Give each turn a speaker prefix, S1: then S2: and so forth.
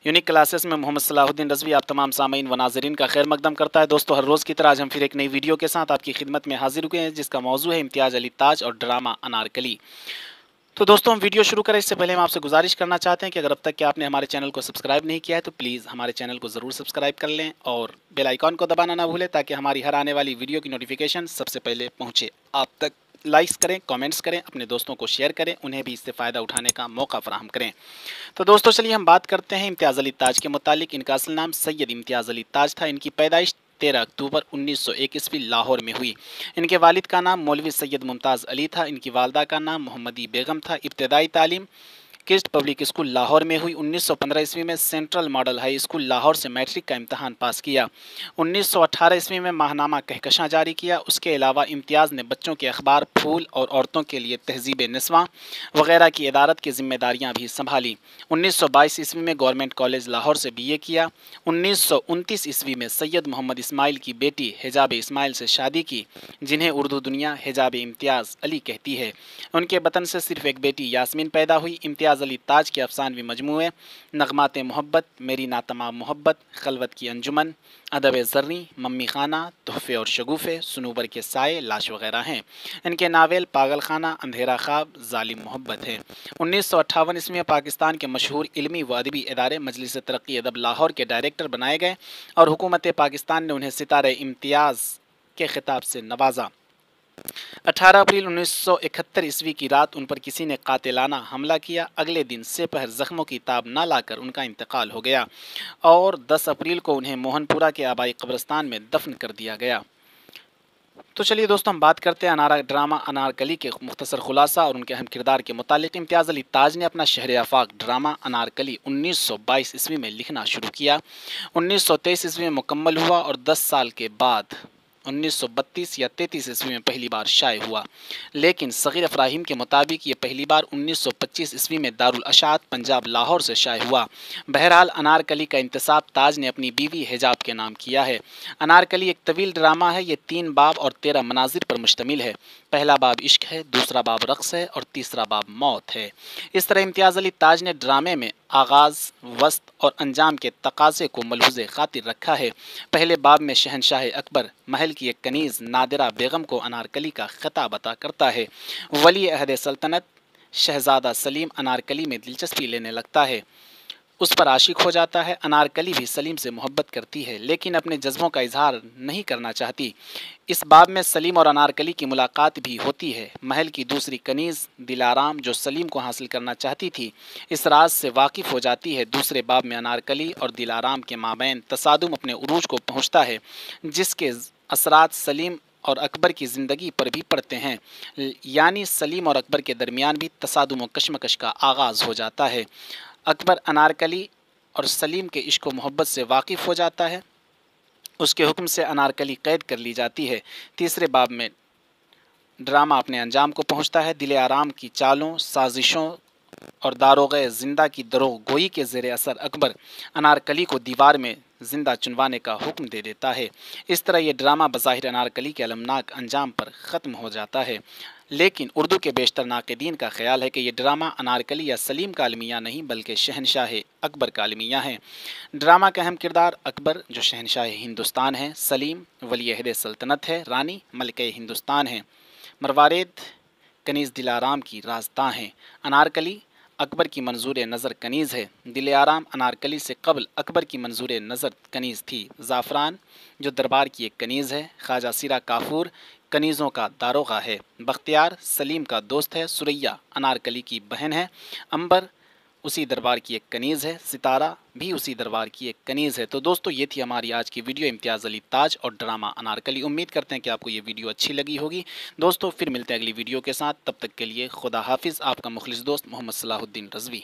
S1: Unique classes में मोहम्मद सलाहुद्दीन रज़वी आप तमाम सामीन व नाज़रीन का खैर मकदम करता है। दोस्तों, हर रोज़ की तरह आज हम फिर एक नई वीडियो के साथ आपकी खिदमत में हाजिर हुए हैं, जिसका मौजू है इम्तियाज़ अली ताज और ड्रामा अनारकली। तो दोस्तों, हम वीडियो शुरू करें इससे पहले हम आपसे गुजारिश करना चाहते हैं कि अगर अब तक कि आपने हमारे चैनल को सब्सक्राइब नहीं किया है तो प्लीज़ हमारे चैनल को ज़रूर सब्सक्राइब कर लें और बेल आइकॉन को दबाना ना भूलें, ताकि हमारी हर आने वाली वीडियो की नोटिफिकेशन सबसे पहले पहुँचे आप तक। लाइक्स करें, कमेंट्स करें, अपने दोस्तों को शेयर करें, उन्हें भी इससे फ़ायदा उठाने का मौका फराहम करें। तो दोस्तों, चलिए हम बात करते हैं इम्तियाज़ अली ताज के मुतालिक। इनका असल नाम सैयद इम्तियाज़ अली ताज था। इनकी पैदाइश 13 अक्टूबर 1901 ईस्वी लाहौर में हुई। इनके वालिद का नाम मौलवी सैयद मुमताज़ अली था। इनकी वालदा का नाम मोहम्मदी बेगम था। इब्तदाई तालीम किस्ट पब्लिक स्कूल लाहौर में हुई। 1915 ईस्वी में central model high school Lahore से मैट्रिक का इम्तहान पास किया। 1918 ईस्वी में माहनामा कहकशां जारी किया। उसके अलावा इम्तियाज़ ने बच्चों के अखबार फूल और औरतों के लिए तहजीब निस्वां वगैरह की इदारत की जिम्मेदारियां भी संभाली। 1922 ईस्वी में गवर्नमेंट कॉलेज लाहौर से BA किया। 1929 ईस्वी में सैयद मोहम्मद इस्माइल की बेटी हिजाब इस्माइल से शादी की, जिन्हें उर्दू दुनिया हिजाब इम्तियाज़ अली कहती है। उनके वतन से सिर्फ एक बेटी यास्मीन पैदा हुई। इम्तियाज़ अली ताज के अफसानवी मजमूए नगमाते मोहब्बत, मेरी नातमाम मोहब्बत, खलवत की अंजुमन, अदब ज़र्री, मम्मी खाना, तोहफ़े और शगुफ़े, सुनूबर के साए, लाश वगैरह हैं। इनके नावल पागल खाना, अंधेरा ख्वाब, ज़ालिम मोहब्बत है। 1958 ईस्वी में पाकिस्तान के मशहूर इल्मी व अदबी इदारे मजलिस तरक्की अदब लाहौर के डायरेक्टर बनाए गए और हुकूमत पाकिस्तान ने उन्हें सितारे इम्तियाज़ के खिताब से नवाजा। 18 अप्रैल 1971 ईस्वी की रात उन पर किसी ने कातिलाना हमला किया। अगले दिन सेपहर ज़ख्मों की ताब ना लाकर उनका इंतकाल हो गया और 10 अप्रैल को उन्हें मोहनपुरा के आबाई कब्रिस्तान में दफन कर दिया गया। तो चलिए दोस्तों, हम बात करते हैं ड्रामा अनारकली के मुख्तसर खुलासा और उनके अहम किरदार के मुतालिक। इम्तियाज़ अली ताज ने अपना शहर आफाक ड्रामा अनारकली 1922 ईस्वी में लिखना शुरू किया। 1923 ईस्वी में मुकम्मल हुआ और 10 साल के बाद 1932 या 33 ईस्वी में पहली बार शाये हुआ। लेकिन सग़ीर अफ़राहीम के मुताबिक ये पहली बार 1925 ईस्वी में दारुल अशात पंजाब लाहौर से शाये हुआ। बहरहाल अनारकली का इंतसाब ताज ने अपनी बीवी हिजाब के नाम किया है। अनारकली एक तवील ड्रामा है। ये 3 बाब और 13 मनाजिर पर मुश्तमिल है। पहला बाब इश्क है, दूसरा बाब रक़्स है और तीसरा बाब मौत है। इस तरह इम्तियाज़ अली ताज ने ड्रामे में आगाज़, वस्त और अंजाम के तकाज़े को मलहूज़े ख़ातिर रखा है। पहले बाब में शहनशाह अकबर महल की एक कनीज़ नादिरा बेगम को अनारकली का ख़िताब अता करता है। वली अहद सल्तनत शहज़ादा सलीम अनारकली में दिलचस्पी लेने लगता है, उस पर आशिक हो जाता है। अनारकली भी सलीम से मोहब्बत करती है, लेकिन अपने जज्बों का इजहार नहीं करना चाहती। इस बाब में सलीम और अनारकली की मुलाकात भी होती है। महल की दूसरी कनीज़ दिलाराम, जो सलीम को हासिल करना चाहती थी, इस राज से वाकिफ़ हो जाती है। दूसरे बाब में अनारकली और दिलाराम के माबैन तसादुम अपने उरूज को पहुँचता है, जिसके असरात सलीम और अकबर की ज़िंदगी पर भी पड़ते हैं। यानी सलीम और अकबर के दरमियान भी तसादुम व कशमकश का आगाज़ हो जाता है। अकबर अनारकली और सलीम के इश्क व मोहब्बत से वाकिफ़ हो जाता है। उसके हुक्म से अनारकली कैद कर ली जाती है। तीसरे बाब में ड्रामा अपने अंजाम को पहुंचता है। दिल आराम की चालों, साजिशों और दारोग़े ज़िंदा की दरोग गोई के ज़ेर असर अकबर अनारकली को दीवार में ज़िंदा चुनवाने का हुक्म दे देता है। इस तरह ये ड्रामा बज़ाहिर अनारकली के अलमनाक अंजाम पर ख़त्म हो जाता है। लेकिन उर्दू के बेशतर नाक़िदीन का ख़्याल है कि ये ड्रामा अनारकली या सलीम का अलमिया नहीं, बल्कि शहनशाह अकबर का अलमिया है। ड्रामा का अहम किरदार अकबर, जो शहनशाह हिंदुस्तान है, सलीम वली अहद सल्तनत है, रानी मलिके हिंदुस्तान है, मरवारेद कनीज़ दिलाराम की राजदां हैं। अनारकली अकबर की मंजूर नज़र कनीज़ है। दिल आराम अनारकली से कबल अकबर की मंजूर नज़र कनीज़ थी। ज़ाफ़रान, जो दरबार की एक कनीज़ है। ख्वाजा सिरा काफूर कनीज़ों का दारोगा है। बख्तियार सलीम का दोस्त है। सुरैया अनारकली की बहन है। अंबर उसी दरबार की एक कनीज़ है। सितारा भी उसी दरबार की एक कनीज़ है। तो दोस्तों, ये थी हमारी आज की वीडियो इम्तियाज़ अली ताज और ड्रामा अनारकली। उम्मीद करते हैं कि आपको ये वीडियो अच्छी लगी होगी। दोस्तों, फिर मिलते हैं अगली वीडियो के साथ। तब तक के लिए खुदा हाफिज़। आपका मुखलिस दोस्त मोहम्मद सलाहुद्दीन रज़वी।